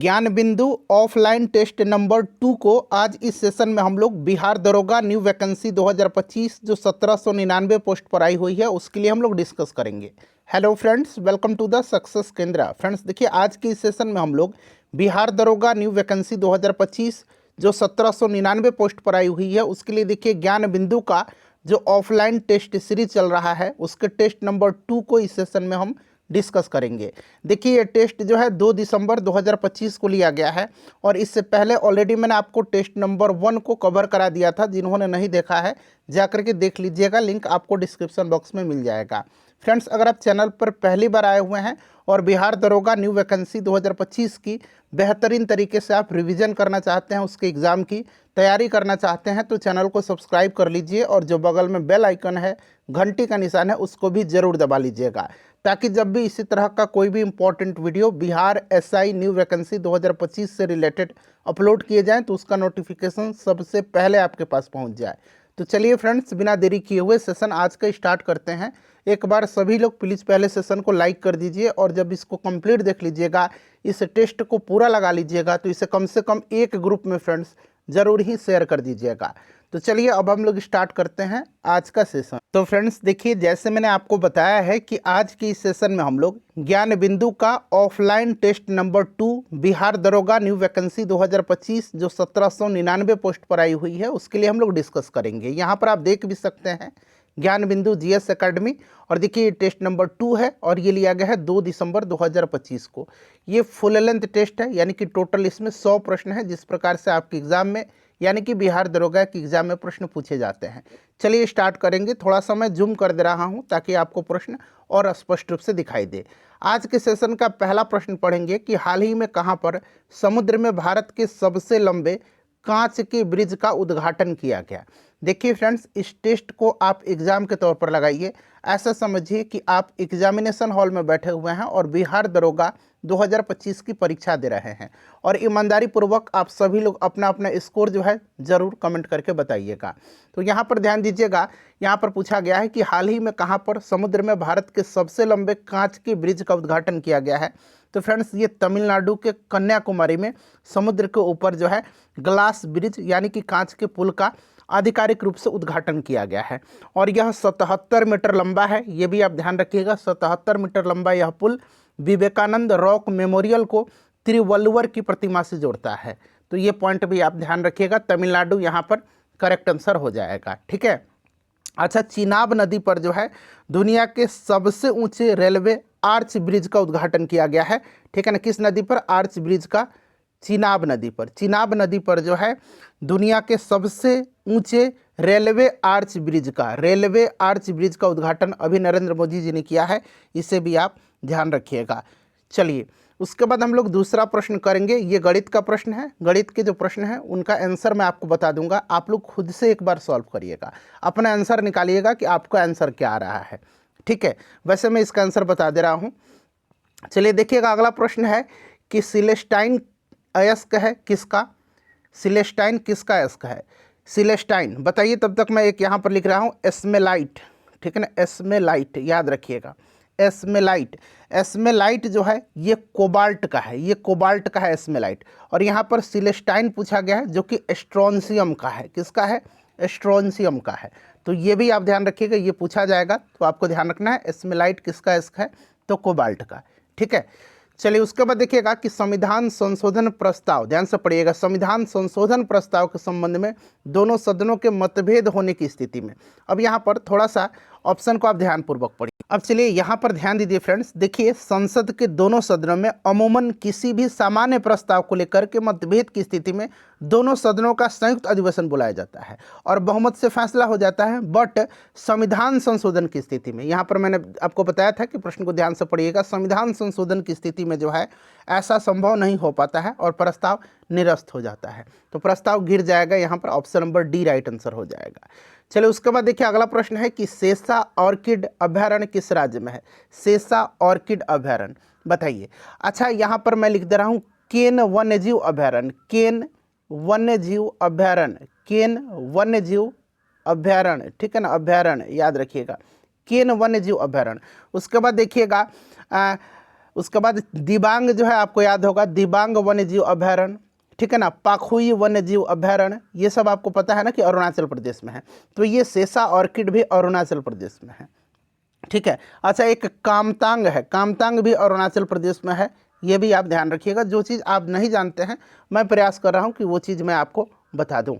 ज्ञान बिंदु offline test number 2 को आज इस सेशन में हम लोग बिहार दरोगा न्यू वैकेंसी 2025 जो 1799 पोस्ट पर आई हुई है उसके लिए हम लोग डिस्कस करेंगे। Hello friends, welcome to the success Kendra. Friends देखिए, आज के इस सेशन में हम लोग बिहार दरोगा न्यू वैकेंसी 2025 जो 1799 पोस्ट पर आई हुई है उसके लिए देखिए ज्ञान बिंदु का जो ऑफलाइन टेस्ट सीरीज चल रहा है उसके टेस्ट नंबर 2 को इस सेशन में हम डिस्कस करेंगे। देखिए, ये टेस्ट जो है 2 दिसंबर 2025 को लिया गया है और इससे पहले ऑलरेडी मैंने आपको टेस्ट नंबर 1 को कवर करा दिया था। जिन्होंने नहीं देखा है जाकर के देख लीजिएगा, लिंक आपको डिस्क्रिप्शन बॉक्स में मिल जाएगा। फ्रेंड्स, अगर आप चैनल पर पहली बार आए हुए हैं और बिहार दरोगा न्यू वैकेंसी 2025 की बेहतरीन तरीके से आप रिवीजन करना चाहते हैं, उसके एग्ज़ाम की तैयारी करना चाहते हैं तो चैनल को सब्सक्राइब कर लीजिए और जो बगल में बेल आइकन है, घंटी का निशान है, उसको भी ज़रूर दबा लीजिएगा ताकि जब भी इसी तरह का कोई भी important video Bihar SI new vacancy 2025 से रिलेटेड अपलोड किए जाएं तो उसका नोटिफिकेशन सबसे पहले आपके पास पहुंच जाए। तो चलिए फ्रेंड्स, बिना देरी किए हुए सेशन आज का स्टार्ट करते हैं। एक बार सभी लोग प्लीज़ पहले सेशन को लाइक कर दीजिए और जब इसको कंप्लीट देख लीजिएगा, इस टेस्ट को पूरा लगा लीजिएगा तो इसे कम से कम एक ग्रुप में फ्रेंड्स ज़रूर ही शेयर कर दीजिएगा। तो चलिए अब हम लोग स्टार्ट करते हैं आज का सेशन। तो फ्रेंड्स देखिए, जैसे मैंने आपको बताया है कि आज की इस सेशन में हम लोग ज्ञान बिंदु का ऑफलाइन टेस्ट नंबर 2 बिहार दरोगा न्यू वैकेंसी 2025 जो 1799 पोस्ट पर आई हुई है उसके लिए हम लोग डिस्कस करेंगे। यहाँ पर आप देख भी सकते हैं ज्ञान बिंदु जीएस एकेडमी, और देखिए ये टेस्ट नंबर 2 है और ये लिया गया है 2 दिसंबर 2025 को। ये फुल लेंथ टेस्ट है, यानी कि टोटल इसमें 100 प्रश्न है जिस प्रकार से आपके एग्जाम में यानी कि बिहार दरोगा के एग्जाम में प्रश्न पूछे जाते हैं। चलिए स्टार्ट करेंगे। थोड़ा सा मैं जूम कर दे रहा हूं ताकि आपको प्रश्न और स्पष्ट रूप से दिखाई दे। आज के सेशन का पहला प्रश्न पढ़ेंगे कि हाल ही में कहां पर समुद्र में भारत के सबसे लंबे कांच के ब्रिज का उद्घाटन किया गया। देखिए फ्रेंड्स, इस टेस्ट को आप एग्जाम के तौर पर लगाइए। ऐसा समझिए कि आप एग्जामिनेशन हॉल में बैठे हुए हैं और बिहार दरोगा 2025 की परीक्षा दे रहे हैं और ईमानदारी पूर्वक आप सभी लोग अपना अपना स्कोर जो है ज़रूर कमेंट करके बताइएगा। तो यहाँ पर ध्यान दीजिएगा, यहाँ पर पूछा गया है कि हाल ही में कहाँ पर समुद्र में भारत के सबसे लंबे कांच के ब्रिज का उद्घाटन किया गया है। तो फ्रेंड्स, ये तमिलनाडु के कन्याकुमारी में समुद्र के ऊपर जो है ग्लास ब्रिज यानी कि कांच के पुल का आधिकारिक रूप से उद्घाटन किया गया है और यह 77 मीटर लंबा है। ये भी आप ध्यान रखिएगा, 77 मीटर लंबा यह पुल विवेकानंद रॉक मेमोरियल को तिरुवल्लुवर की प्रतिमा से जोड़ता है। तो ये पॉइंट भी आप ध्यान रखिएगा, तमिलनाडु यहाँ पर करेक्ट आंसर हो जाएगा। ठीक है। अच्छा, चिनाब नदी पर जो है दुनिया के सबसे ऊंचे रेलवे आर्च ब्रिज का उद्घाटन किया गया है। ठीक है ना, किस नदी पर? आर्च ब्रिज का चिनाब नदी पर। चिनाब नदी पर जो है दुनिया के सबसे ऊंचे रेलवे आर्च ब्रिज का उद्घाटन अभी नरेंद्र मोदी जी ने किया है। इसे भी आप ध्यान रखिएगा। चलिए उसके बाद हम लोग दूसरा प्रश्न करेंगे। ये गणित का प्रश्न है। गणित के जो प्रश्न हैं उनका आंसर मैं आपको बता दूंगा, आप लोग खुद से एक बार सॉल्व करिएगा, अपना आंसर निकालिएगा कि आपका आंसर क्या आ रहा है। ठीक है, वैसे मैं इसका आंसर बता दे रहा हूँ। चलिए देखिएगा, अगला प्रश्न है कि सिलेस्टाइन अयस्क है किसका? सिलेस्टाइन किसका अयस्क है? सिलेस्टाइन बताइए। तब तक मैं एक यहाँ पर लिख रहा हूँ एस्मेलाइट। ठीक है ना, एस्मेलाइट याद रखिएगा, एस्मेलाइट। एस्मेलाइट जो है ये कोबाल्ट का है, ये कोबाल्ट का है एस्मेलाइट। और यहाँ पर सिलेस्टाइन पूछा गया है जो कि स्ट्रोंशियम का है। किसका है? स्ट्रोंशियम का है। तो ये भी आप ध्यान रखिएगा, ये पूछा जाएगा तो आपको ध्यान रखना है एस्मेलाइट किसका अयस्क है, तो कोबाल्ट का। ठीक है। चलिए उसके बाद देखिएगा कि संविधान संशोधन प्रस्ताव, ध्यान से पढ़िएगा, संविधान संशोधन प्रस्ताव के संबंध में दोनों सदनों के मतभेद होने की स्थिति में। अब यहाँ पर थोड़ा सा ऑप्शन को आप ध्यानपूर्वक पढ़िए। अब चलिए यहाँ पर ध्यान दीजिए फ्रेंड्स, देखिए संसद के दोनों सदनों में अमूमन किसी भी सामान्य प्रस्ताव को लेकर के मतभेद की स्थिति में दोनों सदनों का संयुक्त अधिवेशन बुलाया जाता है और बहुमत से फैसला हो जाता है। बट संविधान संशोधन की स्थिति में, यहाँ पर मैंने आपको बताया था कि प्रश्न को ध्यान से पढ़िएगा, संविधान संशोधन की स्थिति में जो है ऐसा संभव नहीं हो पाता है और प्रस्ताव निरस्त हो जाता है। तो प्रस्ताव गिर जाएगा, यहाँ पर option number D right answer हो जाएगा। चलिए उसके बाद देखिए अगला प्रश्न है कि सेसा ऑर्किड अभयारण्य किस राज्य में है? सेसा ऑर्किड अभयारण्य बताइए। अच्छा, यहाँ पर मैं लिख दे रहा हूँ केन वन्यजीव अभयारण्य, केन वन्यजीव अभयारण्य, केन वन्यजीव अभयारण्य। ठीक है ना, अभयारण्य याद रखिएगा, केन वन्यजीव अभयारण्य। उसके बाद देखिएगा उसके बाद दिबांग जो है आपको याद होगा, दिबांग वन्य जीव अभयारण्य, ठीक है ना। पाखुई वन्य जीव अभयारण्य, ये सब आपको पता है ना कि अरुणाचल प्रदेश में है। तो ये सेसा ऑर्किड भी अरुणाचल प्रदेश में है, ठीक है। अच्छा, एक कामतांग है, कामतांग भी अरुणाचल प्रदेश में है, ये भी आप ध्यान रखिएगा। जो चीज़ आप नहीं जानते हैं मैं प्रयास कर रहा हूँ कि वो चीज़ मैं आपको बता दूँ।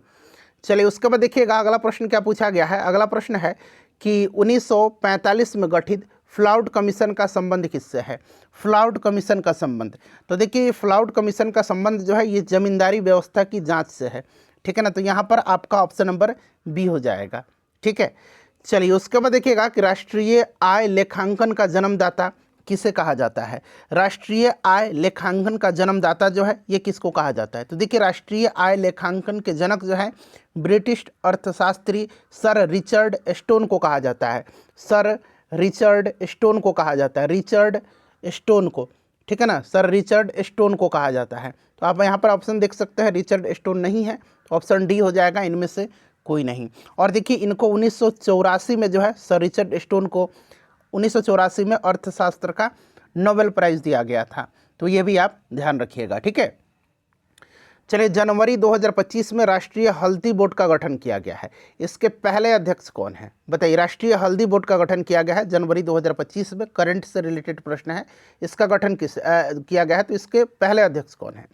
चलिए, उसके बाद देखिएगा अगला प्रश्न क्या पूछा गया है। अगला प्रश्न है कि 1945 में गठित फ्लाउड कमीशन का संबंध किससे है। फ्लाउड कमीशन का संबंध, तो देखिए फ्लाउड कमीशन का संबंध जो है ये जमींदारी व्यवस्था की जांच से है, ठीक है ना। तो यहाँ पर आपका ऑप्शन नंबर बी हो जाएगा, ठीक है। चलिए, उसके बाद देखिएगा कि राष्ट्रीय आय लेखांकन का जन्मदाता किसे कहा जाता है। राष्ट्रीय आय लेखांकन का जन्मदाता जो है ये किसको कहा जाता है। तो देखिए राष्ट्रीय आय लेखांकन के जनक जो है ब्रिटिश अर्थशास्त्री सर रिचर्ड स्टोन को कहा जाता है। सर रिचर्ड स्टोन को कहा जाता है, रिचर्ड स्टोन को, ठीक है ना, सर रिचर्ड स्टोन को कहा जाता है। तो आप यहाँ पर ऑप्शन देख सकते हैं, रिचर्ड स्टोन नहीं है, ऑप्शन डी हो जाएगा, इनमें से कोई नहीं। और देखिए इनको 1984 में जो है सर रिचर्ड स्टोन को 1984 में अर्थशास्त्र का नोबेल प्राइज़ दिया गया था। तो ये भी आप ध्यान रखिएगा, ठीक है। चलिए, जनवरी 2025 में राष्ट्रीय हल्दी बोर्ड का गठन किया गया है। इसके पहले अध्यक्ष कौन है बताइए। राष्ट्रीय हल्दी बोर्ड का गठन किया गया है जनवरी 2025 में, करंट से रिलेटेड प्रश्न है। इसका गठन किया गया है, तो इसके पहले अध्यक्ष कौन है।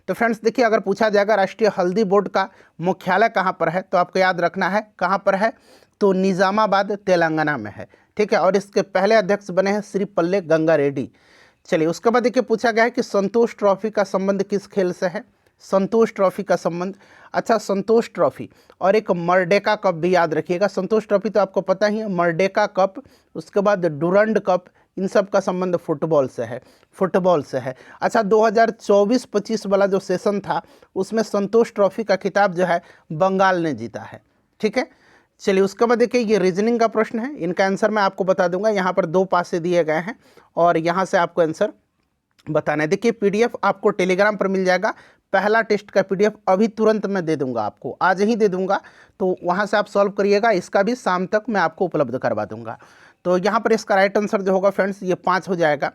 तो फ्रेंड्स देखिए, अगर पूछा जाएगा राष्ट्रीय हल्दी बोर्ड का मुख्यालय कहाँ पर है, तो आपको याद रखना है कहाँ पर है, तो निज़ामाबाद तेलंगाना में है, ठीक है। और इसके पहले अध्यक्ष बने हैं श्री पल्ले गंगा रेड्डी। चलिए, उसके बाद देखिए पूछा गया है कि संतोष ट्रॉफी का संबंध किस खेल से है। संतोष ट्रॉफी का संबंध, अच्छा संतोष ट्रॉफी और एक मर्डेका कप भी याद रखिएगा। संतोष ट्रॉफी तो आपको पता ही है, मर्डेका कप, उसके बाद डुरंड कप, इन सब का संबंध फुटबॉल से है, फुटबॉल से है। अच्छा, 2024-25 वाला जो सेशन था उसमें संतोष ट्रॉफी का खिताब जो है बंगाल ने जीता है, ठीक है। चलिए, उसके बाद देखिए ये रीजनिंग का प्रश्न है, इनका आंसर मैं आपको बता दूंगा। यहाँ पर 2 पासे दिए गए हैं और यहाँ से आपको आंसर बताना है। देखिए पीडीएफ आपको टेलीग्राम पर मिल जाएगा। पहला टेस्ट का पीडीएफ अभी तुरंत मैं दे दूंगा आपको, आज ही दे दूंगा, तो वहाँ से आप सॉल्व करिएगा। इसका भी शाम तक मैं आपको उपलब्ध करवा दूंगा। तो यहाँ पर इसका राइट आंसर जो होगा फ्रेंड्स ये 5 हो जाएगा।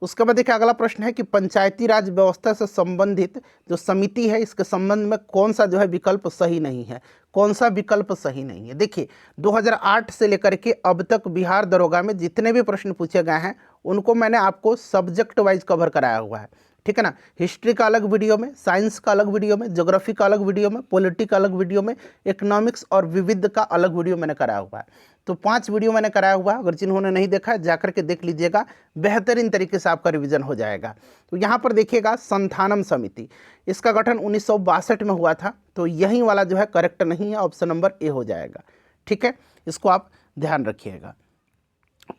उसके बाद देखिए अगला प्रश्न है कि पंचायती राज व्यवस्था से संबंधित जो समिति है इसके संबंध में कौन सा जो है विकल्प सही नहीं है, कौन सा विकल्प सही नहीं है। देखिए 2008 से लेकर के अब तक बिहार दरोगा में जितने भी प्रश्न पूछे गए हैं उनको मैंने आपको सब्जेक्ट वाइज कवर कराया हुआ है, ठीक है ना। हिस्ट्री का अलग वीडियो में, साइंस का अलग वीडियो में, ज्योग्राफी का अलग वीडियो में, पॉलिटी का अलग वीडियो में, इकोनॉमिक्स और विविध का अलग वीडियो मैंने कराया हुआ है। तो 5 वीडियो मैंने कराया हुआ है, अगर जिन्होंने नहीं देखा है जाकर के देख लीजिएगा, बेहतरीन तरीके से आपका रिवीजन हो जाएगा। तो यहाँ पर देखिएगा संथानम समिति, इसका गठन 1962 में हुआ था, तो यही वाला जो है करेक्ट नहीं है, ऑप्शन नंबर ए हो जाएगा, ठीक है। इसको आप ध्यान रखिएगा।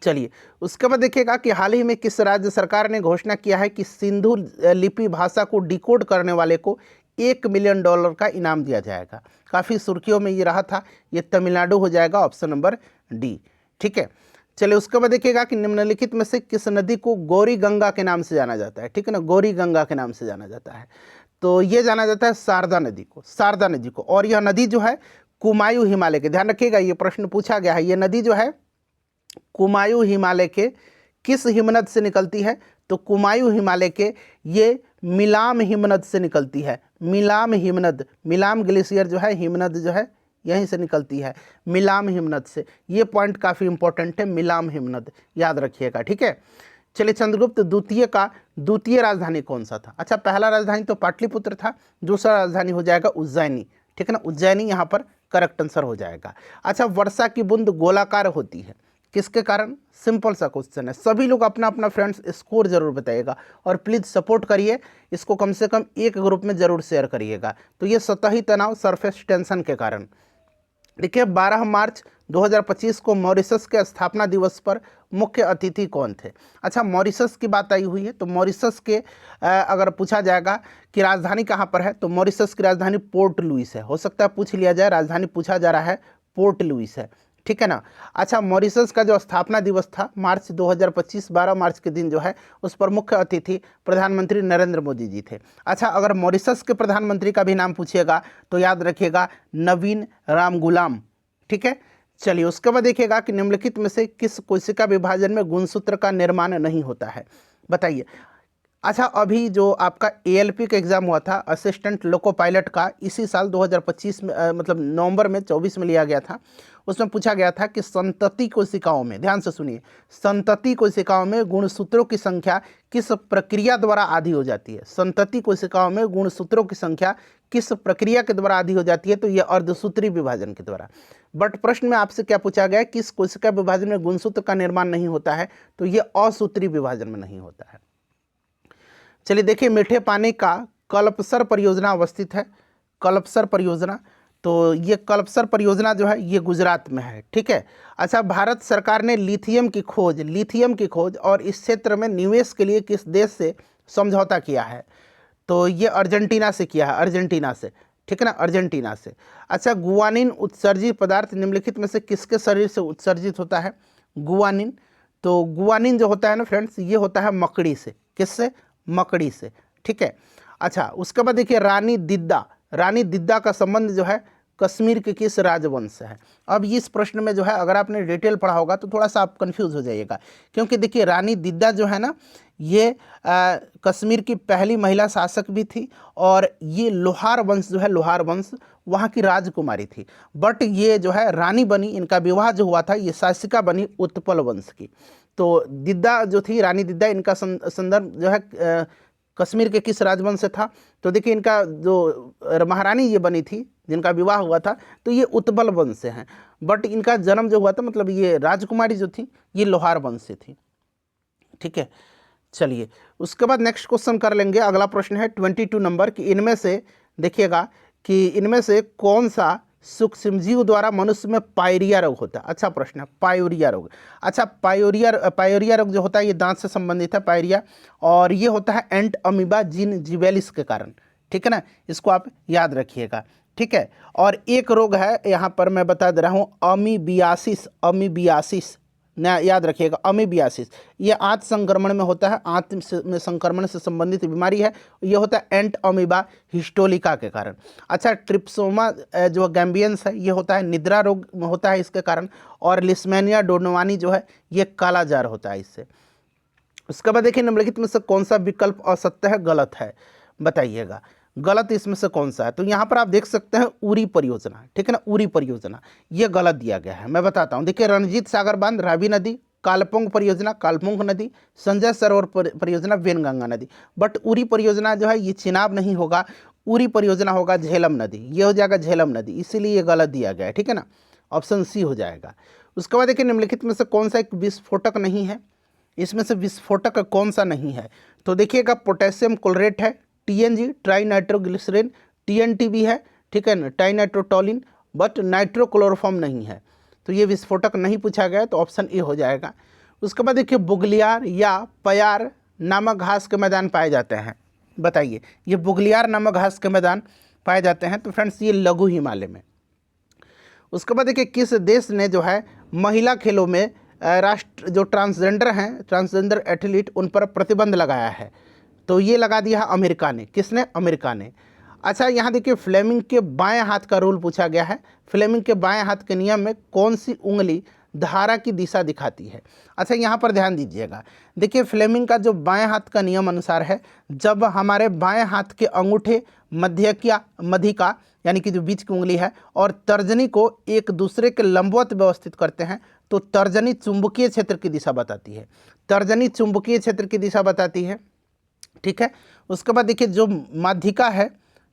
चलिए, उसके बाद देखिएगा कि हाल ही में किस राज्य सरकार ने घोषणा किया है कि सिंधु लिपि भाषा को डिकोड करने वाले को $1 मिलियन का इनाम दिया जाएगा। काफ़ी सुर्खियों में ये रहा था, ये तमिलनाडु हो जाएगा, ऑप्शन नंबर डी, ठीक है। चलिए, उसके बाद देखिएगा कि निम्नलिखित में से किस नदी को गौरी गंगा के नाम से जाना जाता है, ठीक है ना, गौरी गंगा के नाम से जाना जाता है। तो ये जाना जाता है शारदा नदी को, शारदा नदी को। और यह नदी जो है कुमायूं हिमालय के, ध्यान रखिएगा ये प्रश्न पूछा गया है, ये नदी जो है कुमायूं हिमालय के किस हिमनद से निकलती है। तो कुमायूं हिमालय के ये मिलाम हिमनद से निकलती है, मिलाम हिमनद, मिलाम ग्लेशियर जो है हिमनद जो है यहीं से निकलती है, मिलाम हिमनद से। ये पॉइंट काफ़ी इंपॉर्टेंट है, मिलाम हिमनद याद रखिएगा, ठीक है। चलिए, चंद्रगुप्त द्वितीय का द्वितीय राजधानी कौन सा था। अच्छा, पहला राजधानी तो पाटलिपुत्र था, दूसरा राजधानी हो जाएगा उज्जैनी, ठीक है ना, उज्जैनी यहाँ पर करेक्ट आंसर हो जाएगा। अच्छा, वर्षा की बूंद गोलाकार होती है किसके कारण, सिंपल सा क्वेश्चन है। सभी लोग अपना अपना फ्रेंड्स स्कोर जरूर बताइएगा और प्लीज़ सपोर्ट करिए इसको, कम से कम एक ग्रुप में जरूर शेयर करिएगा। तो ये सतही तनाव, सरफेस टेंशन के कारण। देखिए 12 मार्च 2025 को मॉरिशस के स्थापना दिवस पर मुख्य अतिथि कौन थे। अच्छा, मॉरिशस की बात आई हुई है, तो मॉरिशस के अगर पूछा जाएगा कि राजधानी कहाँ पर है, तो मॉरिशस की राजधानी पोर्ट लुइस है। हो सकता है पूछ लिया जाए, राजधानी पूछा जा रहा है, पोर्ट लुइस है, ठीक है ना। अच्छा, मॉरिशस का जो स्थापना दिवस था मार्च 2025 12 मार्च के दिन जो है उस पर मुख्य अतिथि प्रधानमंत्री नरेंद्र मोदी जी थे। अच्छा, अगर मॉरिशस के प्रधानमंत्री का भी नाम पूछिएगा तो याद रखिएगा नवीन रामगुलाम, ठीक है। चलिए, उसके बाद देखिएगा कि निम्नलिखित में से किस कोशिका विभाजन में गुणसूत्र का निर्माण नहीं होता है। बताइए। अच्छा, अभी जो आपका एएलपी का एग्ज़ाम हुआ था असिस्टेंट लोको पायलट का, इसी साल 2025 में मतलब नवंबर में 24 में लिया गया था। उसमें पूछा गया था कि संतति कोशिकाओं में, ध्यान से सुनिए, संतति कोशिकाओं में गुणसूत्रों की संख्या किस प्रक्रिया द्वारा आधी हो जाती है। संतति कोशिकाओं में गुणसूत्रों की संख्या किस प्रक्रिया के द्वारा आधी हो जाती है, तो ये अर्धसूत्री विभाजन के द्वारा। बट प्रश्न में आपसे क्या पूछा गया, किस कोशिका विभाजन में गुणसूत्र का निर्माण नहीं होता है, तो ये असूत्री विभाजन में नहीं होता है। चलिए देखिए, मीठे पानी का कल्पसर परियोजना अवस्थित है। कल्पसर परियोजना, तो ये कल्पसर परियोजना जो है ये गुजरात में है, ठीक है। अच्छा, भारत सरकार ने लिथियम की खोज और इस क्षेत्र में निवेश के लिए किस देश से समझौता किया है, तो ये अर्जेंटीना से किया है, अर्जेंटीना से, ठीक है ना, अर्जेंटीना से। अच्छा, गुआनिन उत्सर्जित पदार्थ निम्नलिखित में से किसके शरीर से उत्सर्जित होता है। गुआनिन, तो गुआनिन जो होता है ना फ्रेंड्स, ये होता है मकड़ी से। किससे? मकड़ी से, ठीक है। अच्छा, उसके बाद देखिए रानी दिद्दा का संबंध जो है कश्मीर के किस राजवंश से है। अब इस प्रश्न में जो है अगर आपने डिटेल पढ़ा होगा तो थोड़ा सा आप कंफ्यूज हो जाइएगा, क्योंकि देखिए रानी दिद्दा जो है ना, ये कश्मीर की पहली महिला शासक भी थी, और ये लोहार वंश जो है, लोहार वंश वहाँ की राजकुमारी थी। बट ये जो है रानी बनी, इनका विवाह जो हुआ था, ये शासिका बनी उत्पल वंश की। तो दिद्दा जो थी, रानी दिद्दा, इनका संदर्भ जो है कश्मीर के किस राजवंश से था, तो देखिए इनका जो महारानी ये बनी थी, जिनका विवाह हुआ था, तो ये उत्पल वंश से हैं। बट इनका जन्म जो हुआ था, मतलब ये राजकुमारी जो थी, ये लोहार वंश से थी, ठीक है। चलिए, उसके बाद नेक्स्ट क्वेश्चन कर लेंगे। अगला प्रश्न है 22 नंबर कि इनमें से देखिएगा कि इनमें से कौन सा सूक्ष्मजीव द्वारा मनुष्य में पायरिया रोग होता है। अच्छा प्रश्न है, पायरिया रोग। अच्छा, पायरिया रोग जो होता है ये दांत से संबंधित है, पायरिया, और ये होता है एंट अमीबा जीन जिवेलिस के कारण, ठीक है ना, इसको आप याद रखिएगा, ठीक है। और एक रोग है यहाँ पर मैं बता दे रहा हूँ, अमीबियासिस ना, याद रखिएगा, अमीबियासिस, ये आंत संक्रमण में होता है, आंत में संक्रमण से संबंधित बीमारी है, ये होता है एंट अमीबा हिस्टोलिका के कारण। अच्छा, ट्रिप्सोमा जो गैम्बियंस है, ये होता है निद्रा रोग होता है इसके कारण, और लिस्मेनिया डोनोवानी जो है ये काला जार होता है इससे। उसके बाद देखिए निम्नलिखित में से कौन सा विकल्प असत्य है, गलत है, बताइएगा गलत इसमें से कौन सा है। तो यहाँ पर आप देख सकते हैं उरी परियोजना, ठीक है ना, उरी परियोजना ये गलत दिया गया है। मैं बताता हूँ, देखिए रणजीत सागर बांध, रावी नदी, कालपोंग परियोजना, कालपोंग नदी, संजय सरोवर परियोजना, वेनगंगा नदी। बट उरी परियोजना जो है ये चिनाब नहीं होगा, उरी परियोजना होगा झेलम नदी, ये हो जाएगा झेलम नदी, इसीलिए ये गलत दिया गया है, ठीक है ना, ऑप्शन सी हो जाएगा। उसके बाद देखिए निम्नलिखित में से कौन सा एक विस्फोटक नहीं है, इसमें से विस्फोटक कौन सा नहीं है, तो देखिएगा पोटेशियम क्लोरेट है, टीएनजी ट्राई नाइट्रोग्लिसरीन, टीएनटी भी है, ठीक है ना, टाइनाइट्रोटोलिन, बट नाइट्रोक्लोरोफॉर्म नहीं है, तो ये विस्फोटक नहीं पूछा गया, तो ऑप्शन ए हो जाएगा। उसके बाद देखिए बुगलियार या पयार नामक घास के मैदान पाए जाते हैं, बताइए ये बुगलियार नामक घास के मैदान पाए जाते हैं, तो फ्रेंड्स ये लघु हिमालय में। उसके बाद देखिए किस देश ने जो है महिला खेलों में राष्ट्र जो ट्रांसजेंडर हैं, ट्रांसजेंडर एथलीट, उन पर प्रतिबंध लगाया है, तो ये लगा दिया अमेरिका ने। किसने? अमेरिका ने। अच्छा, यहाँ देखिए फ्लेमिंग के बाएं हाथ का रूल पूछा गया है। फ्लेमिंग के बाएं हाथ के नियम में कौन सी उंगली धारा की दिशा दिखाती है। अच्छा, यहाँ पर ध्यान दीजिएगा, देखिए फ्लेमिंग का जो बाएं हाथ का नियम अनुसार है, जब हमारे बाएं हाथ के अंगूठे मध्यिका यानी कि जो बीच की उंगली है और तर्जनी को एक दूसरे के लंबवत व्यवस्थित करते हैं, तो तर्जनी चुंबकीय क्षेत्र की दिशा बताती है, तर्जनी चुंबकीय क्षेत्र की दिशा बताती है, ठीक है। उसके बाद देखिए जो माध्यिका है,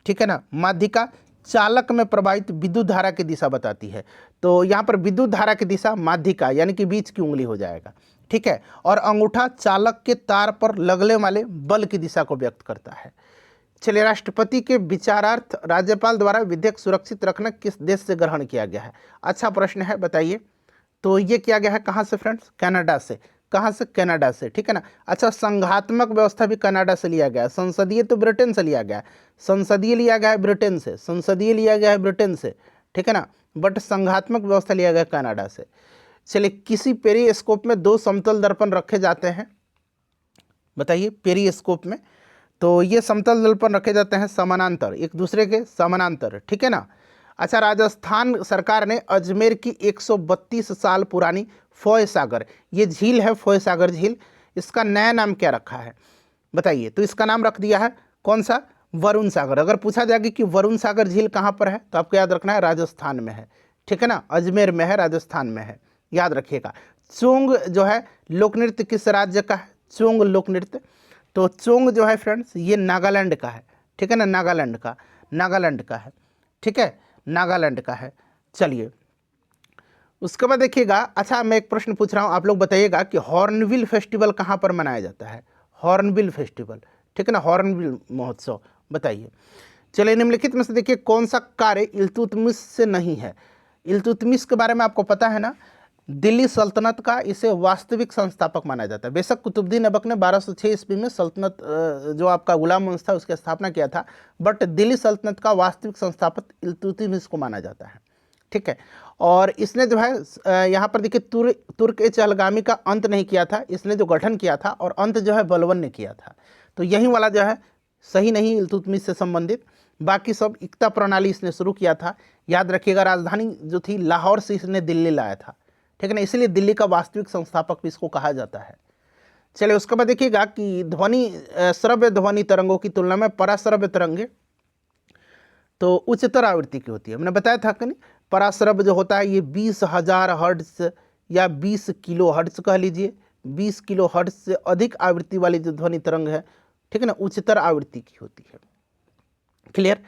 ठीक है ना, माध्यिका चालक में प्रवाहित विद्युत धारा की दिशा बताती है, तो यहाँ पर विद्युत धारा की दिशा माध्यिका यानी कि बीच की उंगली हो जाएगा, ठीक है। और अंगूठा चालक के तार पर लगने वाले बल की दिशा को व्यक्त करता है। चलिए, राष्ट्रपति के विचारार्थ राज्यपाल द्वारा विधेयक सुरक्षित रखना किस देश से ग्रहण किया गया है। अच्छा प्रश्न है, बताइए। तो ये किया गया है कहाँ से फ्रेंड्स? कनाडा से। कहाँ से? कनाडा से, ठीक है ना। अच्छा, संघात्मक व्यवस्था भी कनाडा से लिया गया है, संसदीय तो ब्रिटेन से लिया गया है, संसदीय लिया गया है ब्रिटेन से, संसदीय लिया गया है ब्रिटेन से, ठीक है ना, बट संघात्मक व्यवस्था लिया गया कनाडा से। चलिए, किसी पेरिस्कोप में दो समतल दर्पण रखे जाते हैं, बताइए पेरिस्कोप में, तो ये समतल दर्पण रखे जाते हैं समानांतर, एक दूसरे के समानांतर, ठीक है ना। अच्छा, राजस्थान सरकार ने अजमेर की 132 साल पुरानी फॉय सागर, ये झील है फॉय सागर झील, इसका नया नाम क्या रखा है बताइए। तो इसका नाम रख दिया है कौन सा, वरुण सागर। अगर पूछा जाएगा कि वरुण सागर झील कहाँ पर है तो आपको याद रखना है राजस्थान में है, ठीक है ना, अजमेर में है, राजस्थान में है, याद रखिएगा। चोंग जो है लोक नृत्य किस राज्य का है, चोंग लोक नृत्य, तो चोंग जो है फ्रेंड्स ये नागालैंड का है, ठीक है ना, नागालैंड का है, ठीक है, नागालैंड का है। चलिए उसके बाद देखिएगा, अच्छा मैं एक प्रश्न पूछ रहा हूँ, आप लोग बताइएगा कि हॉर्नबिल फेस्टिवल कहाँ पर मनाया जाता है, हॉर्नबिल फेस्टिवल, ठीक है ना, हॉर्नबिल महोत्सव, बताइए। चलिए निम्नलिखित में से देखिए कौन सा कार्य इल्तुतमिश से नहीं है। इल्तुतमिश के बारे में आपको पता है ना, दिल्ली सल्तनत का इसे वास्तविक संस्थापक माना जाता है। बेशक कुतुबुद्दीन ऐबक ने 1206 ईस्वी में सल्तनत जो आपका गुलाम वंश था उसकी स्थापना किया था, बट दिल्ली सल्तनत का वास्तविक संस्थापक इल्तुतमिश को माना जाता है, ठीक है। और इसने जो है यहाँ पर देखिए तुर्क चहलगामी का अंत नहीं किया था, इसने जो गठन किया था और अंत जो है बलबन ने किया था। तो यही वाला जो है सही नहीं इल्तुतमिश से संबंधित, बाकी सब इक्ता प्रणाली इसने शुरू किया था। याद रखिएगा राजधानी जो थी लाहौर से इसने दिल्ली लाया था, ठीक है ना, इसीलिए दिल्ली का वास्तविक संस्थापक भी इसको कहा जाता है। चलिए उसके बाद देखिएगा कि ध्वनि श्रव्य ध्वनि तरंगों की तुलना में पराश्रव्य तरंगे तो उच्चतर आवृत्ति की होती है। हमने बताया था कि नहीं, पराश्रव्य जो होता है ये 20,000 हर्ट्ज या 20 किलो हर्ट्ज कह लीजिए, 20 किलो हर्ट्ज से अधिक आवृत्ति वाली जो ध्वनि तरंग है, ठीक है ना, उच्चतर आवृत्ति की होती है। क्लियर।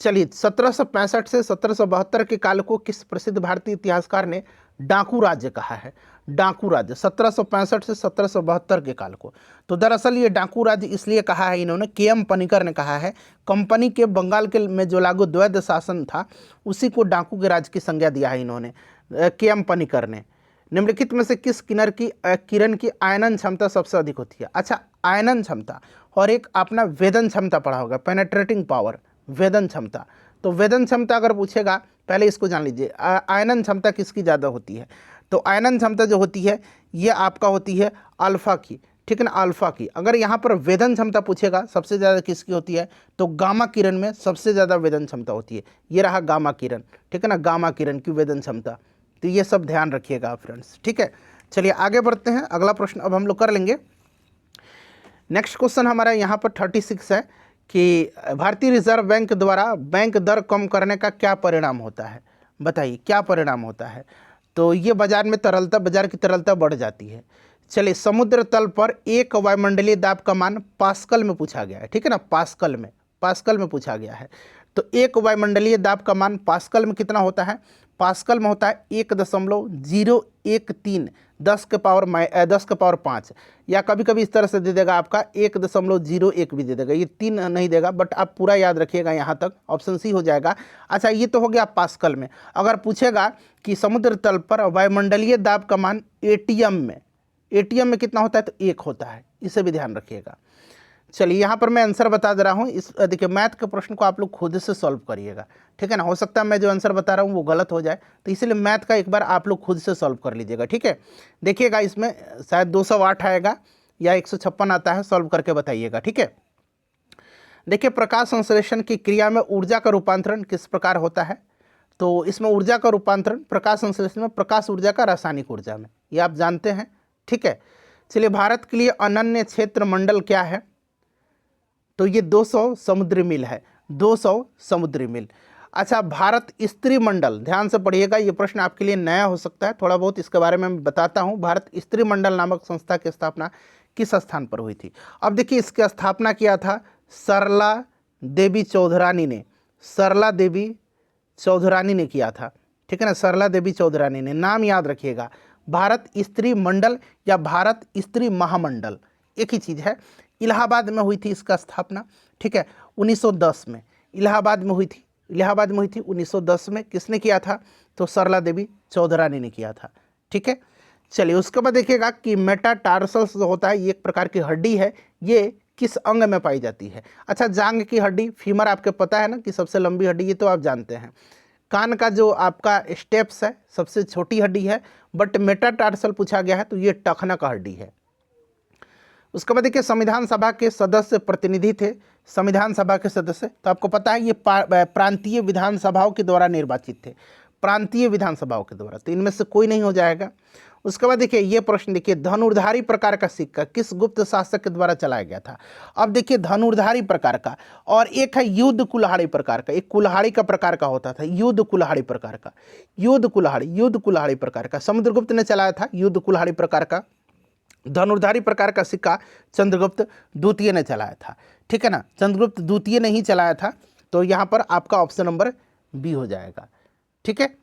चलिए 1765 से 1772 के काल को किस प्रसिद्ध भारतीय इतिहासकार ने डाकू राज्य कहा है, डाकू राज्य 1765 से 1772 के काल को। तो दरअसल ये डाकू राज्य इसलिए कहा है इन्होंने, के.एम. पनिकर ने कहा है, कंपनी के बंगाल के में जो लागू द्वैध शासन था उसी को डाकू के राज्य की संज्ञा दिया है इन्होंने, के.एम. पनिकर ने। निम्नलिखित में से किस किरण की आयनन क्षमता सबसे अधिक होती है। अच्छा, आयनन क्षमता और एक अपना वेदन क्षमता पढ़ा होगा, पेनेट्रेटिंग पावर, वेदन क्षमता। तो वेदन क्षमता अगर पूछेगा पहले इसको जान लीजिए, आयनन क्षमता किसकी ज़्यादा होती है। तो आयनन क्षमता जो होती है ये आपका होती है अल्फा की, ठीक है ना, अल्फा की। अगर यहाँ पर वेदन क्षमता पूछेगा सबसे ज़्यादा किसकी होती है, तो गामा किरण में सबसे ज़्यादा वेदन क्षमता होती है। ये रहा गामा किरण, ठीक है ना, गामा किरण की वेदन क्षमता। तो ये सब ध्यान रखिएगा फ्रेंड्स, ठीक है। चलिए आगे बढ़ते हैं, अगला प्रश्न अब हम लोग कर लेंगे। नेक्स्ट क्वेश्चन हमारा यहाँ पर 36 है कि भारतीय रिजर्व बैंक द्वारा बैंक दर कम करने का क्या परिणाम होता है, बताइए क्या परिणाम होता है। तो ये बाजार में तरलता, बाजार की तरलता बढ़ जाती है। चलिए समुद्र तल पर एक वायुमंडलीय दाब का मान पास्कल में पूछा गया है, ठीक है ना, पास्कल में पूछा गया है। तो एक वायुमंडलीय दाब का मान पास्कल में कितना होता है, पास्कल में होता है 1.013 10 के पावर 5, या कभी कभी इस तरह से दे देगा आपका 1.01 भी दे देगा, ये 3 नहीं देगा, बट आप पूरा याद रखिएगा, यहाँ तक ऑप्शन सी हो जाएगा। अच्छा ये तो हो गया पास्कल में। अगर पूछेगा कि समुद्र तल पर वायुमंडलीय दाब का मान एटीएम में कितना होता है, तो 1 होता है, इसे भी ध्यान रखिएगा। चलिए यहाँ पर मैं आंसर बता दे रहा हूँ, इस देखिए मैथ के प्रश्न को आप लोग खुद से सॉल्व करिएगा, ठीक है ना, हो सकता है मैं जो आंसर बता रहा हूँ वो गलत हो जाए, तो इसलिए मैथ का एक बार आप लोग खुद से सॉल्व कर लीजिएगा, ठीक है। देखिएगा इसमें शायद 208 आएगा या 156 आता है, सॉल्व करके बताइएगा, ठीक है। देखिए प्रकाश संश्लेषण की क्रिया में ऊर्जा का रूपांतरण किस प्रकार होता है। तो इसमें ऊर्जा का रूपांतरण प्रकाश संश्लेषण में प्रकाश ऊर्जा का रासायनिक ऊर्जा में, ये आप जानते हैं, ठीक है। चलिए भारत के लिए अनन्य क्षेत्र मंडल क्या है, तो ये 200 समुद्री मील है, 200 समुद्री मील। अच्छा भारत स्त्री मंडल, ध्यान से पढ़िएगा, ये प्रश्न आपके लिए नया हो सकता है, थोड़ा बहुत इसके बारे में मैं बताता हूँ। भारत स्त्री मंडल नामक संस्था की स्थापना किस स्थान पर हुई थी। अब देखिए इसकी स्थापना किया था सरला देवी चौधरानी ने, सरला देवी चौधरानी ने किया था, ठीक है ना, सरला देवी चौधरानी ने। नाम याद रखिएगा, भारत स्त्री मंडल या भारत स्त्री महामंडल एक ही चीज़ है। इलाहाबाद में हुई थी इसका स्थापना, ठीक है, 1910 में इलाहाबाद में हुई थी, 1910 में किसने किया था, तो सरला देवी चौधरानी ने किया था, ठीक है। चलिए उसके बाद देखिएगा कि मेटाटार्सल्स जो होता है ये एक प्रकार की हड्डी है, ये किस अंग में पाई जाती है। अच्छा जांघ की हड्डी, फीमर आपके पता है ना कि सबसे लंबी हड्डी, ये तो आप जानते हैं। कान का जो आपका स्टेप्स है सबसे छोटी हड्डी है, बट मेटाटार्सल पूछा गया है तो ये टखना का हड्डी है। उसके बाद देखिए संविधान सभा के सदस्य प्रतिनिधि थे, संविधान सभा के सदस्य, तो आपको पता है ये प्रांतीय विधानसभाओं के द्वारा निर्वाचित थे, प्रांतीय विधानसभाओं के द्वारा, तो इनमें से कोई नहीं हो जाएगा। उसके बाद देखिए ये प्रश्न, देखिए धनुर्धारी प्रकार का सिक्का किस गुप्त शासक के द्वारा चलाया गया था। अब देखिए धनुर्धारी प्रकार का, और एक है युद्ध कुल्हाड़ी प्रकार का। एक कुल्हाड़ी का प्रकार का होता था, युद्ध कुल्हाड़ी प्रकार का, युद्ध कुल्हाड़ी प्रकार का समुद्रगुप्त ने चलाया था। युद्ध कुल्हाड़ी प्रकार का धनुर्धारी प्रकार का सिक्का चंद्रगुप्त द्वितीय ने चलाया था। ठीक है ना, चंद्रगुप्त द्वितीय ने ही चलाया था। तो यहाँ पर आपका ऑप्शन नंबर बी हो जाएगा। ठीक है,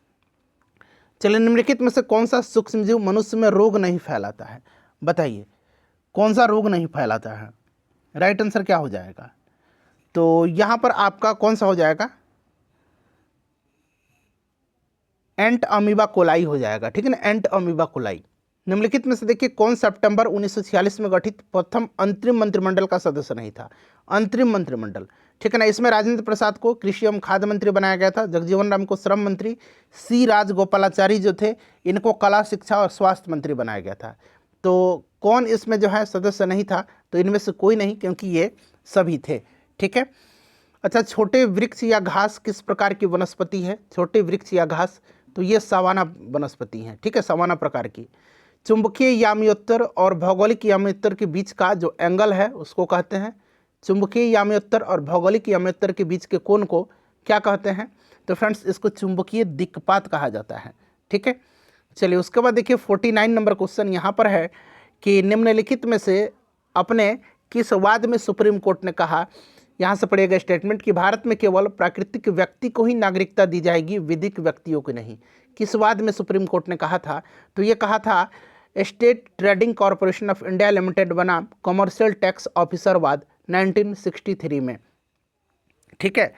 चलिए निम्नलिखित में से कौन सा सूक्ष्मजीव मनुष्य में रोग नहीं फैलाता है, बताइए कौन सा रोग नहीं फैलाता है। राइट आंसर क्या हो जाएगा, तो यहाँ पर आपका कौन सा हो जाएगा, एंट अमीबा कोलाई हो जाएगा। ठीक है ना, एंट अमीबा कोलाई। निम्नलिखित में से देखिए कौन सितंबर 1946 में गठित प्रथम अंतरिम मंत्रिमंडल का सदस्य नहीं था। अंतरिम मंत्रिमंडल, ठीक है ना, इसमें राजेंद्र प्रसाद को कृषि एवं खाद्य मंत्री बनाया गया था, जगजीवन राम को श्रम मंत्री, सी राजगोपालाचारी जो थे इनको कला शिक्षा और स्वास्थ्य मंत्री बनाया गया था। तो कौन इसमें जो है सदस्य नहीं था, तो इनमें से कोई नहीं, क्योंकि ये सभी थे। ठीक है, अच्छा छोटे वृक्ष या घास किस प्रकार की वनस्पति है। छोटे वृक्ष या घास, तो ये सवाना वनस्पति हैं। ठीक है, सवाना प्रकार की। चुंबकीय याम्योत्तर और भौगोलिक याम्योत्तर के बीच का जो एंगल है उसको कहते हैं, चुंबकीय याम्योत्तर और भौगोलिक याम्योत्तर के बीच के कोण को क्या कहते हैं, तो फ्रेंड्स इसको चुंबकीय दिक्पात कहा जाता है। ठीक है, चलिए उसके बाद देखिए 49 नंबर क्वेश्चन यहाँ पर है कि निम्नलिखित में से अपने किस वाद में सुप्रीम कोर्ट ने कहा, यहाँ से पढ़िएगा स्टेटमेंट, कि भारत में केवल प्राकृतिक व्यक्ति को ही नागरिकता दी जाएगी, विधिक व्यक्तियों को नहीं। किस वाद में सुप्रीम कोर्ट ने कहा था, तो ये कहा था state trading corporation of India limited बनाम कमर्शियल टैक्स ऑफिसर वाद 1963 में। ठीक है,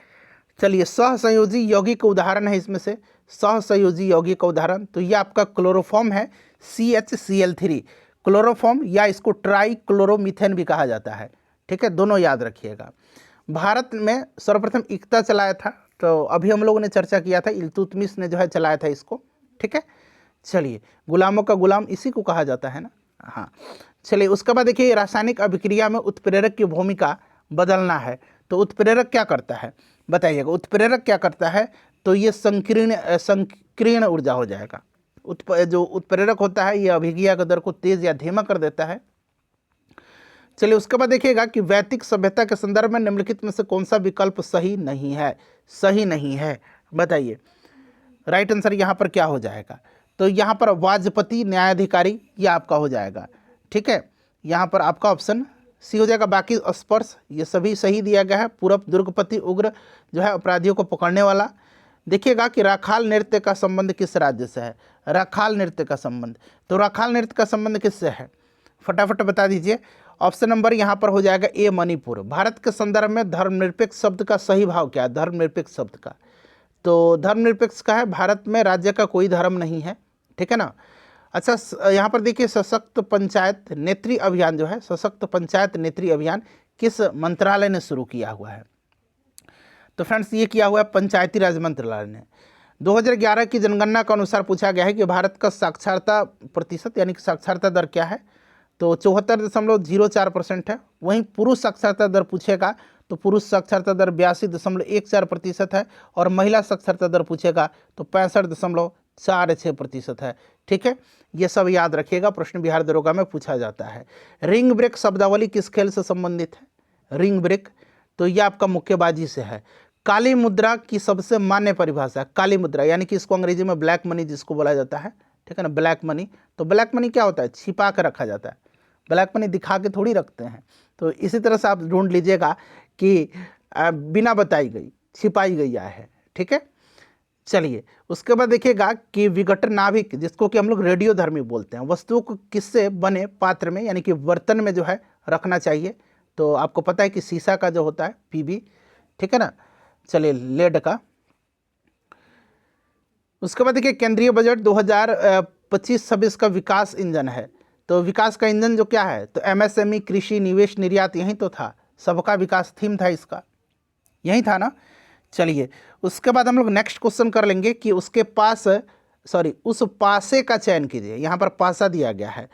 चलिए सहसंयोजी यौगिक का उदाहरण है इसमें से, सहसंयोजी यौगिक का उदाहरण, तो ये आपका क्लोरोफॉर्म है, CHCl3 क्लोरोफॉर्म, या इसको ट्राई क्लोरोमीथेन भी कहा जाता है। ठीक है, दोनों याद रखिएगा। भारत में सर्वप्रथम इक्ता चलाया था, तो अभी हम लोगों ने चर्चा किया था, इल्तुतमिश ने जो है चलाया था इसको। ठीक है, चलिए गुलामों का गुलाम इसी को कहा जाता है ना। हाँ, चलिए उसके बाद देखिए रासायनिक अभिक्रिया में उत्प्रेरक की भूमिका बदलना है, तो उत्प्रेरक क्या करता है बताइएगा। उत्प्रेरक क्या करता है, तो ये संकीर्ण ऊर्जा हो जाएगा। जो उत्प्रेरक होता है ये अभिक्रिया का दर को तेज या धीमा कर देता है। चलिए उसके बाद देखिएगा कि वैदिक सभ्यता के संदर्भ में निम्नलिखित में से कौन सा विकल्प सही नहीं है, सही नहीं है, बताइए। राइट आंसर यहाँ पर क्या हो जाएगा, तो यहाँ पर वाजपति न्यायाधिकारी ये आपका हो जाएगा। ठीक है, यहाँ पर आपका ऑप्शन सी हो जाएगा। बाकी स्पर्श ये सभी सही दिया गया है। पूरब दुर्गपति उग्र जो है अपराधियों को पकड़ने वाला। देखिएगा कि राखाल नृत्य का संबंध किस राज्य से है, राखाल नृत्य का संबंध, तो राखाल नृत्य का संबंध किससे है, फटाफट बता दीजिए। ऑप्शन नंबर यहाँ पर हो जाएगा ए मणिपुर। भारत के संदर्भ में धर्मनिरपेक्ष शब्द का सही भाव क्या है, धर्मनिरपेक्ष शब्द का, तो धर्मनिरपेक्ष का है भारत में राज्य का कोई धर्म नहीं है। ठीक है ना। अच्छा यहाँ पर देखिए सशक्त पंचायत नेत्री अभियान जो है, सशक्त पंचायत नेत्री अभियान किस मंत्रालय ने शुरू किया हुआ है, तो फ्रेंड्स ये किया हुआ है पंचायती राज मंत्रालय ने। 2011 की जनगणना के अनुसार पूछा गया है कि भारत का साक्षरता प्रतिशत यानी कि साक्षरता दर क्या है, तो 74.04% है। वहीं पुरुष साक्षरता दर पूछेगा तो पुरुष साक्षरता दर 82.14% है, और महिला साक्षरता दर पूछेगा तो 65.46% है। ठीक है, ये सब याद रखिएगा, प्रश्न बिहार दरोगा में पूछा जाता है। रिंग ब्रेक शब्दावली किस खेल से संबंधित है, रिंग ब्रेक, तो ये आपका मुक्केबाजी से है। काली मुद्रा की सबसे मान्य परिभाषा, काली मुद्रा यानी कि इसको अंग्रेजी में ब्लैक मनी जिसको बोला जाता है, ठीक है ना, ब्लैक मनी। तो ब्लैक मनी क्या होता है, छिपा कर रखा जाता है, ब्लैक मनी दिखा के थोड़ी रखते हैं। तो इसी तरह से आप ढूंढ लीजिएगा कि बिना बताई गई छिपाई गई है। ठीक है, चलिए उसके बाद देखिएगा कि विघटन नाभिक जिसको कि हम लोग रेडियोधर्मी बोलते हैं, वस्तुओं को किससे बने पात्र में यानी कि बर्तन में जो है रखना चाहिए, तो आपको पता है कि शीशा का जो होता है पीबी, ठीक है ना। चलिए लेड का। उसके बाद देखिए केंद्रीय बजट 2025-26 का विकास इंजन है, तो विकास का इंजन जो क्या है, तो MSME, कृषि, निवेश, निर्यात यही तो था, सबका विकास थीम था इसका, यही था ना। चलिए उसके बाद हम लोग नेक्स्ट क्वेश्चन कर लेंगे कि उसके पास उस पासे का चयन कीजिए। यहाँ पर पासा दिया गया है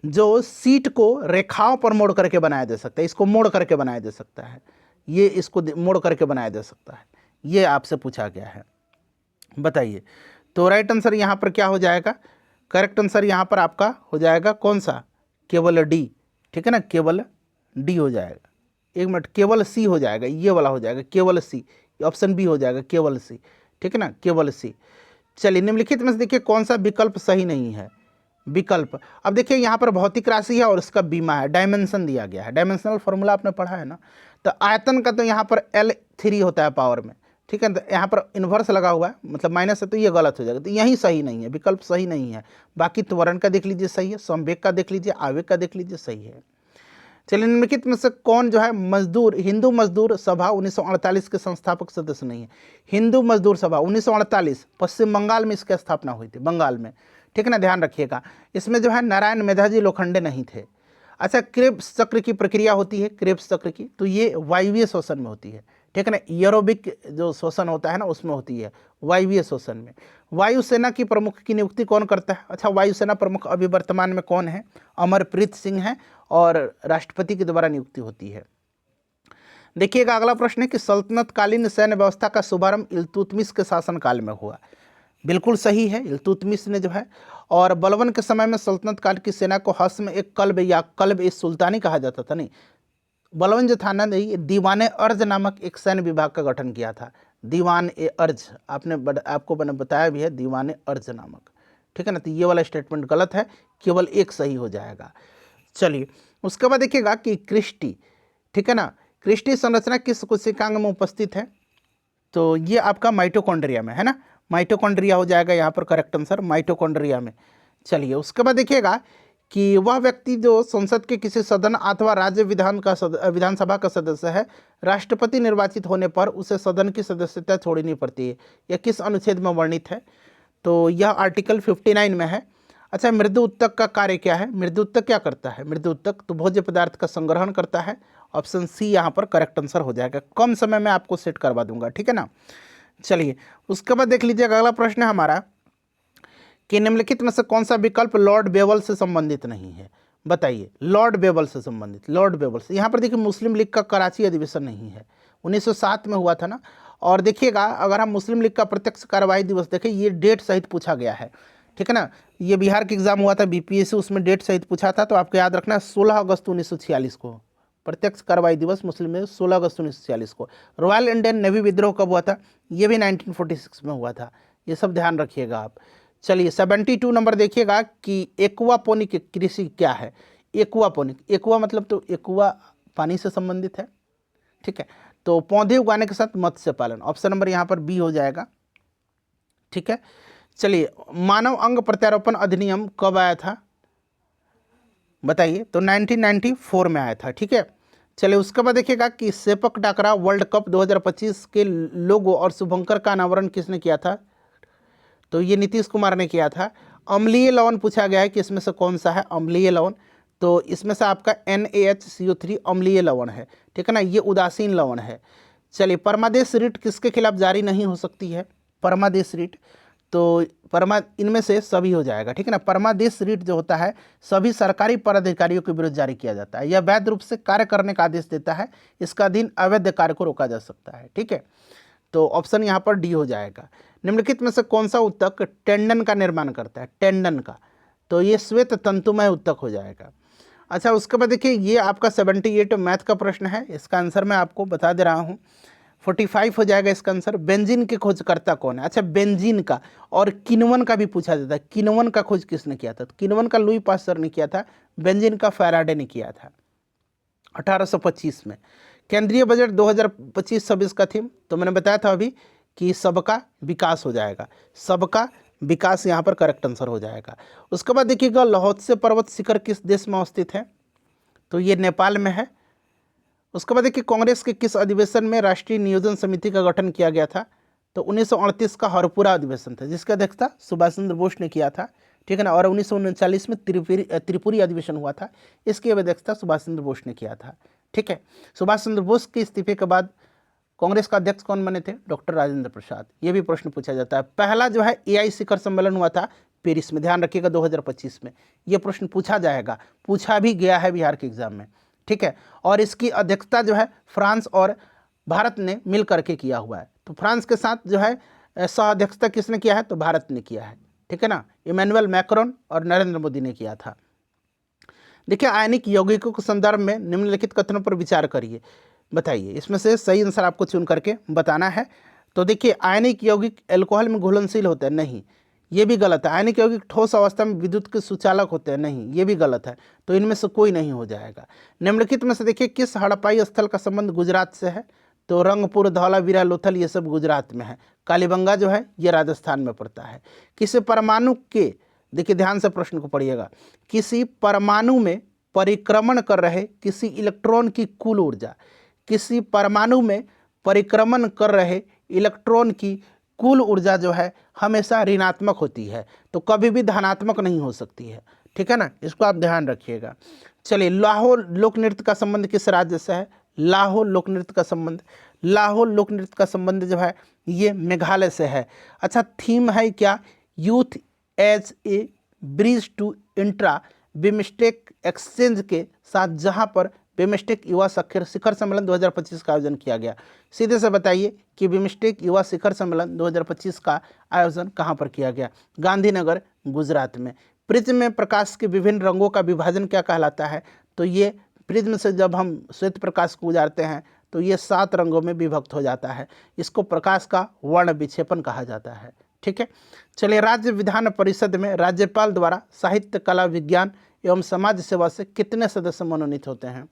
जो सीट को रेखाओं पर मोड़ करके बनाया जा सकता है, इसको मोड़ करके बनाया जा सकता है, ये इसको मोड़ करके बनाया जा सकता है, ये आपसे पूछा गया है, बताइए। तो राइट आंसर यहाँ पर क्या हो जाएगा, करेक्ट आंसर यहाँ पर आपका हो जाएगा कौन सा, केवल डी, ठीक है ना, केवल डी हो जाएगा। एक मिनट, केवल सी हो जाएगा, ये वाला हो जाएगा केवल सी, ऑप्शन बी हो जाएगा केवल सी, ठीक है ना, केवल सी। चलिए निम्नलिखित में से देखिए कौन सा विकल्प सही नहीं है। विकल्प, अब देखिए यहाँ पर भौतिक राशि है और इसका बीमा है, डायमेंशन दिया गया है, डायमेंशनल फॉर्मूला आपने पढ़ा है ना। तो आयतन का तो यहाँ पर L3 होता है पावर में, ठीक है, तो यहाँ पर इन्वर्स लगा हुआ है, मतलब माइनस है, तो ये गलत हो जाएगा, तो यही सही नहीं है, विकल्प सही नहीं है। बाकी त्वरण का देख लीजिए सही है, संवेग का देख लीजिए, आवेग का देख लीजिए सही है। चलिए निम्नलिखित में से कौन जो है मजदूर, हिंदू मजदूर सभा 1948 के संस्थापक सदस्य नहीं है। हिंदू मजदूर सभा 1948 पश्चिम बंगाल में इसकी स्थापना हुई थी, बंगाल में, ठीक है ना, ध्यान रखिएगा। इसमें जो है नारायण मेधाजी लोखंडे नहीं थे। अच्छा, क्रेब्स चक्र की प्रक्रिया होती है, क्रेब्स चक्र की, तो ये वायवीय श्वसन में होती है, ठीक है ना, एरोबिक जो श्वसन होता है ना उसमें होती है, वायवीय श्वसन में। वायुसेना की प्रमुख की नियुक्ति कौन करता है। अच्छा, वायुसेना प्रमुख अभी वर्तमान में कौन है, अमरप्रीत सिंह है, और राष्ट्रपति के द्वारा नियुक्ति होती है। देखिएगा अगला प्रश्न है कि सल्तनतकालीन सैन्य व्यवस्था का शुभारंभ इल्तुतमिश के शासनकाल में हुआ। बिल्कुल सही है, इल्तुतमिश ने जो है। और बलबन के समय में सल्तनत काल की सेना को हस में एक कल्ब या कल्ब ए सुल्तानी कहा जाता था। नहीं, बलबन जो था ना, दीवाने अर्ज नामक एक सैन्य विभाग का गठन किया था, दीवान ए अर्ज, आपको मैंने बताया भी है, दीवाने अर्ज नामक, ठीक है ना। तो ये वाला स्टेटमेंट गलत है, केवल एक सही हो जाएगा। चलिए उसके बाद देखिएगा कि क्रिस्टी, ठीक है ना, क्रिस्टी संरचना किस कोशिकांग में उपस्थित है। तो ये आपका माइटोकॉन्ड्रिया में है ना, माइटोकॉन्ड्रिया हो जाएगा यहाँ पर करेक्ट आंसर, माइटोकॉन्ड्रिया में। चलिए उसके बाद देखिएगा कि वह व्यक्ति जो संसद के किसी सदन अथवा राज्य विधानसभा का सदस्य है, राष्ट्रपति निर्वाचित होने पर उसे सदन की सदस्यता छोड़नी पड़ती है। यह किस अनुच्छेद में वर्णित है। तो यह आर्टिकल 59 में है। अच्छा, मृदु उत्तक का कार्य क्या है। मृदु उत्तक क्या करता है। मृदु उत्तक तो भोज्य पदार्थ का संग्रहण करता है। ऑप्शन सी यहाँ पर करेक्ट आंसर हो जाएगा। कम समय में आपको सेट करवा दूंगा, ठीक है ना। चलिए उसके बाद देख लीजिएगा अगला प्रश्न है हमारा कि निम्नलिखित में से कौन सा विकल्प लॉर्ड बेवल से संबंधित नहीं है। बताइए, लॉर्ड बेवल से संबंधित, लॉर्ड बेवल से। यहाँ पर देखिए मुस्लिम लीग का कराची अधिवेशन नहीं है, 1907 में हुआ था ना। और देखिएगा अगर हम मुस्लिम लीग का प्रत्यक्ष कार्रवाई दिवस देखें, ये डेट सहित पूछा गया है, ठीक है ना। ये बिहार के एग्जाम हुआ था बीपीएससी, उसमें डेट सहित पूछा था, तो आपको याद रखना 16 अगस्त 1946 को प्रत्यक्ष कार्रवाई दिवस मुस्लिम में 16 अगस्त 1946 को। रॉयल इंडियन नेवी विद्रोह कब हुआ था, ये भी 1946 में हुआ था, ये सब ध्यान रखिएगा आप। चलिए 72 नंबर देखिएगा कि एक्वापोनिक कृषि क्या है। एक्वापोनिक, एक्वा मतलब तो एक्वा पानी से संबंधित है, ठीक है, तो पौधे उगाने के साथ मत्स्य पालन। ऑप्शन नंबर यहाँ पर बी हो जाएगा, ठीक है। चलिए मानव अंग प्रत्यारोपण अधिनियम कब आया था बताइए। तो 1994 में आया था, ठीक है। चलिए उसके बाद देखिएगा कि सेपक टाकरा वर्ल्ड कप 2025 के लोगो और शुभंकर का अनावरण किसने किया था। तो ये नीतीश कुमार ने किया था। अम्लीय लवण पूछा गया है कि इसमें से कौन सा है अम्लीय लवण। तो इसमें से आपका NaHCO3 अम्लीय लवण है, ठीक है ना, ये उदासीन लवण है। चलिए परमादेश रीट किसके खिलाफ जारी नहीं हो सकती है। परमादेश रीट, तो इनमें से सभी हो जाएगा, ठीक है ना। परमादेश रीट जो होता है सभी सरकारी पदाधिकारियों के विरुद्ध जारी किया जाता है। यह वैध रूप से कार्य करने का आदेश देता है। इसका अधीन अवैध कार्य को रोका जा सकता है, ठीक है। तो ऑप्शन यहाँ पर डी हो जाएगा। निम्नलिखित में से कौन सा उत्तक टेंडन का निर्माण करता है। टेंडन का, तो ये श्वेत तंतुमय उत्तक हो जाएगा। अच्छा उसके बाद देखिए ये आपका 78 मैथ का प्रश्न है, इसका आंसर मैं आपको बता दे रहा हूँ। 45 हो जाएगा इसका आंसर। बेंजीन के खोजकर्ता कौन है। अच्छा बेंजीन का और किण्वन का भी पूछा जाता है। किण्वन का खोज किसने किया था। तो किण्वन का लुई पास्चर ने किया था, बेंजीन का फैराडे ने किया था 1825 में। केंद्रीय बजट 2025-26 का थीम तो मैंने बताया था अभी कि सबका विकास हो जाएगा। सबका विकास यहाँ पर करेक्ट आंसर हो जाएगा। उसके बाद देखिएगा लहोत्से पर्वत शिखर किस देश में अवस्थित है। तो ये नेपाल में है। उसके बाद देखिए कांग्रेस के किस अधिवेशन में राष्ट्रीय नियोजन समिति का गठन किया गया था। तो 1938 का हरपुरा अधिवेशन था, जिसकी अध्यक्षता सुभाष चंद्र बोस ने किया था, ठीक है ना। और 1939 में त्रिपुरी अधिवेशन हुआ था, इसकी अध्यक्षता सुभाष चंद्र बोस ने किया था, ठीक है। सुभाष चंद्र बोस के इस्तीफे के बाद कांग्रेस का अध्यक्ष कौन बने थे, डॉक्टर राजेंद्र प्रसाद। ये भी प्रश्न पूछा जाता है। पहला जो है AI शिखर सम्मेलन हुआ था पेरिस में, ध्यान रखिएगा 2025 में। ये प्रश्न पूछा जाएगा, पूछा भी गया है बिहार के एग्जाम में, ठीक है। और इसकी अध्यक्षता जो है फ्रांस और भारत ने मिल करके किया हुआ है। तो फ्रांस के साथ जो है सह अध्यक्षता किसने किया है, तो भारत ने किया है, ठीक है ना, इमैनुअल मैक्रोन और नरेंद्र मोदी ने किया था। देखिए, आयनिक यौगिकों के संदर्भ में निम्नलिखित कथनों पर विचार करिए, बताइए, इसमें से सही आंसर आपको चुन करके बताना है। तो देखिए, आयनिक यौगिक अल्कोहल में घुलनशील होते हैं, नहीं, ये भी गलत है। आयनिक यौगिक ठोस अवस्था में विद्युत के सुचालक होते हैं, नहीं, ये भी गलत है। तो इनमें से कोई नहीं हो जाएगा। निम्नलिखित में से देखिए, किस हड़प्पाई स्थल का संबंध गुजरात से है? तो रंगपुर, धौलावीरा, लोथल, ये सब गुजरात में है। कालीबंगा जो है ये राजस्थान में पड़ता है। किसी परमाणु के, देखिए ध्यान से प्रश्न को पढ़िएगा, किसी परमाणु में परिक्रमण कर रहे किसी इलेक्ट्रॉन की कुल ऊर्जा, किसी परमाणु में परिक्रमण कर रहे इलेक्ट्रॉन की कुल ऊर्जा जो है हमेशा ऋणात्मक होती है, तो कभी भी धनात्मक नहीं हो सकती है। ठीक है ना, इसको आप ध्यान रखिएगा। चलिए, लाहौर लोक नृत्य का संबंध किस राज्य से है? लाहौर लोक नृत्य का संबंध, लाहौर लोक नृत्य का संबंध जो है ये मेघालय से है। अच्छा, थीम है क्या? Youth as a bridge to intra BIMSTEC exchange के साथ, जहां पर बिमस्टेक युवा शिखर सम्मेलन 2025 का आयोजन किया गया। सीधे से बताइए कि बिमस्टेक युवा शिखर सम्मेलन 2025 का आयोजन कहां पर किया गया? गांधीनगर, गुजरात में। प्रिज्म में प्रकाश के विभिन्न रंगों का विभाजन क्या कहलाता है? तो ये प्रिज्म से जब हम श्वेत प्रकाश को गुजारते हैं तो ये 7 रंगों में विभक्त हो जाता है। इसको प्रकाश का वर्ण विक्षेपण कहा जाता है। ठीक है, चलिए, राज्य विधान परिषद में राज्यपाल द्वारा साहित्य, कला, विज्ञान एवं समाज सेवा से कितने सदस्य मनोनीत होते हैं?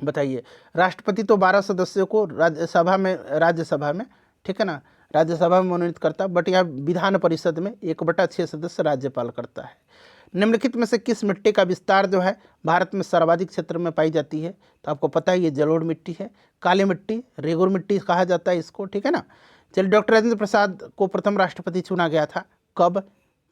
बताइए। राष्ट्रपति तो 12 सदस्यों को राज्यसभा में, ठीक है ना, राज्यसभा में मनोनीत करता, बट यहाँ विधान परिषद में 1/6 सदस्य राज्यपाल करता है। निम्नलिखित में से किस मिट्टी का विस्तार जो है भारत में सर्वाधिक क्षेत्र में पाई जाती है? तो आपको पता है ये जलोढ़ मिट्टी है। काली मिट्टी, रेगुर मिट्टी कहा जाता है इसको, ठीक है ना। चलिए, डॉक्टर राजेंद्र प्रसाद को प्रथम राष्ट्रपति चुना गया था, कब?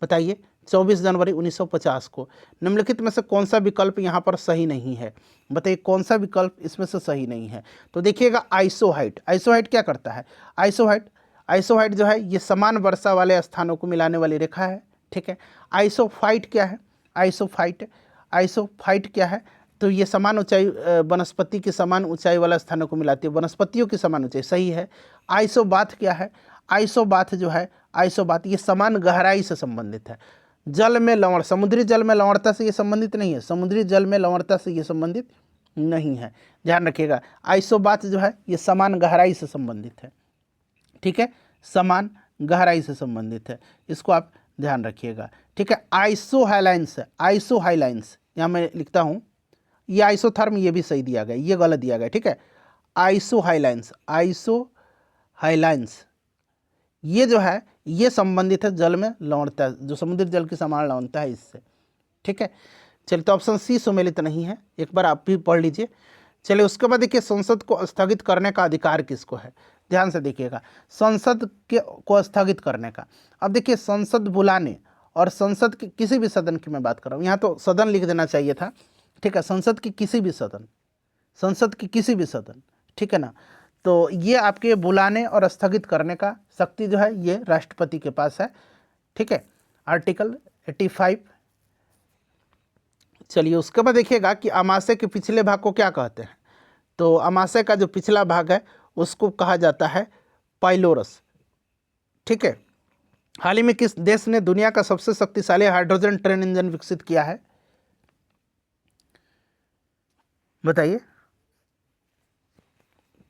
बताइए। 24 जनवरी 1950 को। निम्नलिखित में से कौन सा विकल्प यहाँ पर सही नहीं है? बताइए, कौन सा विकल्प इसमें से सही नहीं है? तो देखिएगा, आइसोहाइट। आइसोहाइट क्या करता है? आइसोहाइट जो है ये समान वर्षा वाले स्थानों को मिलाने वाली रेखा है। ठीक है। आइसोफाइट क्या है? आइसोफाइट क्या है? तो ये समान ऊंचाई, वनस्पति की समान ऊंचाई वाला स्थानों को मिलाती है, वनस्पतियों की समान ऊंचाई, सही है। आइसोबाथ क्या है? आइसोबाथ जो है, आइसोबाथ ये समान गहराई से संबंधित है। जल में लवण, समुद्री जल में लवणता से ये संबंधित नहीं है, समुद्री जल में लवणता से ये संबंधित नहीं है, ध्यान रखिएगा। आइसोबाथ जो है ये समान गहराई से संबंधित है। ठीक है, समान गहराई से संबंधित है, इसको आप ध्यान रखिएगा। ठीक है, आइसोहाइलाइंस, आइसोहाइलाइंस यहाँ मैं लिखता हूँ, ये आइसोथर्म ये भी सही दिया गया, ये गलत दिया गया। ठीक है, आइसोहाइलाइंस, आइसोहाइलाइंस ये जो है ये संबंधित है जल में लवणता, जो समुद्री जल की समान लवणता है इससे। ठीक है, चलिए, तो ऑप्शन सी सुमेलित नहीं है, एक बार आप भी पढ़ लीजिए। चलिए, उसके बाद देखिए, संसद को स्थगित करने का अधिकार किसको है? ध्यान से देखिएगा, संसद को स्थगित करने का। अब देखिए, संसद बुलाने और संसद के किसी भी सदन की मैं बात कर रहा हूँ, यहाँ तो सदन लिख देना चाहिए था। ठीक है, संसद की किसी भी सदन, संसद की किसी भी सदन, ठीक है ना। तो ये आपके बुलाने और स्थगित करने का शक्ति जो है ये राष्ट्रपति के पास है। ठीक है, आर्टिकल 85। चलिए, उसके बाद देखिएगा कि अमाशय के पिछले भाग को क्या कहते हैं? तो अमाशय का जो पिछला भाग है उसको कहा जाता है पाइलोरस। ठीक है, हाल ही में किस देश ने दुनिया का सबसे शक्तिशाली हाइड्रोजन ट्रेन इंजन विकसित किया है? बताइए।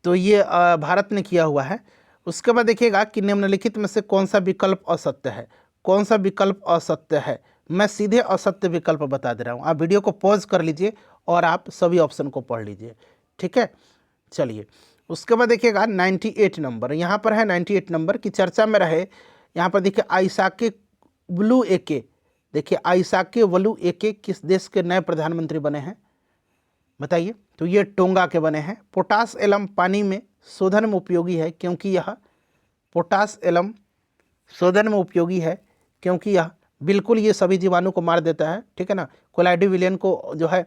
तो ये भारत ने किया हुआ है। उसके बाद देखिएगा कि निम्नलिखित में से कौन सा विकल्प असत्य है? कौन सा विकल्प असत्य है? मैं सीधे असत्य विकल्प बता दे रहा हूँ, आप वीडियो को पॉज कर लीजिए और आप सभी ऑप्शन को पढ़ लीजिए। ठीक है, चलिए, उसके बाद देखिएगा 98 नंबर, यहाँ पर है 98 नंबर की चर्चा में रहे। यहाँ पर देखिए, आइसाके वलू एके, देखिए आइसाके वलू एके किस देश के नए प्रधानमंत्री बने हैं? बताइए। तो ये टोंगा के बने हैं। पोटास एलम पानी में शोधन में उपयोगी है क्योंकि यह, पोटास एलम शोधन में उपयोगी है क्योंकि यह बिल्कुल ये सभी जीवाणु को मार देता है। ठीक है ना, कोलाइडी विलयन को जो है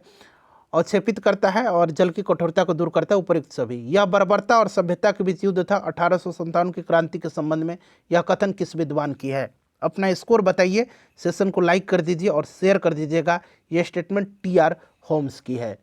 अवक्षेपित करता है और जल की कठोरता को दूर करता है, उपयुक्त सभी। यह बर्बरता और सभ्यता के बीच युद्ध था 1857 की क्रांति के संबंध में, यह कथन किस विद्वान की है? अपना स्कोर बताइए, सेशन को लाइक कर दीजिए और शेयर कर दीजिएगा। यह स्टेटमेंट TR होम्स की है।